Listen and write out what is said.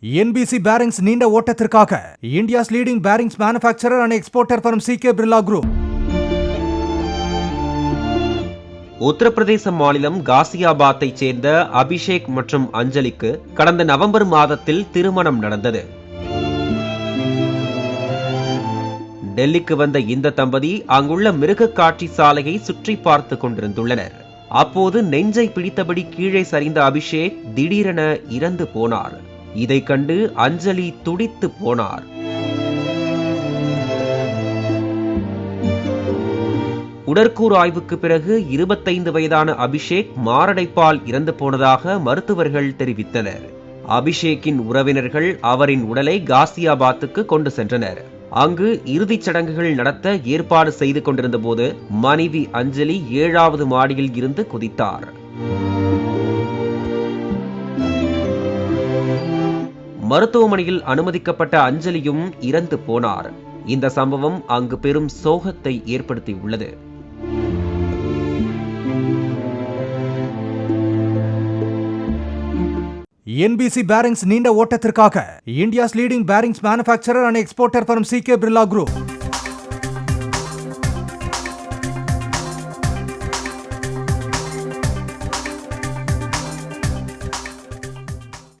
NBC Bearings நீண்ட ஓட்டத்திற்காக India's leading bearings manufacturer and exporter from CK Birla Group. Uttar Pradesh மாநிலம் காசியாபாத்தை சேர்ந்த அபிஷேக் மற்றும் அஞ்சலிக்கு கடந்த நவம்பர் மாதத்தில் திருமணம் நடந்தது. டெல்லிக்கு வந்த இந்த தம்பதி அங்குள்ள மிருக காட்சி சாலையை சுற்றி பார்த்து கொண்டிருந்துள்ளனர். அப்போது நெஞ்சை பிடித்தபடி கீழே சரிந்த அபிஷேக் திடீரென இறந்து போனார். இதை கண்டு அஞ்சலி துடித்து போனார். உடற்கூறு ஆய்வுக்கு பிறகு 25 வயதான அபிஷேக் மாரடைப்பால் இறந்து போனதாக மருத்துவர்கள் தெரிவித்தனர். அபிஷேக்கின் உறவினர்கள் அவரின் உடலை காசியாபாத்துக்கு கொண்டு சென்றனர். அங்கு இறுதிச் சடங்குகள் நடத்த ஏற்பாடு செய்து கொண்டிருந்த போது மனைவி அஞ்சலி 7வது மாடியில் இருந்து குதித்தார். மருத்துவமனையில் அனுமதிக்கப்பட்ட அஞ்சலியும் இறந்து போனார். இந்த சம்பவம் அங்கு பெரும் சோகத்தை ஏற்படுத்தியுள்ளது. NBC Bearings நீண்ட ஓட்டத்திற்காக India's leading bearings manufacturer and exporter from CK Birla Group.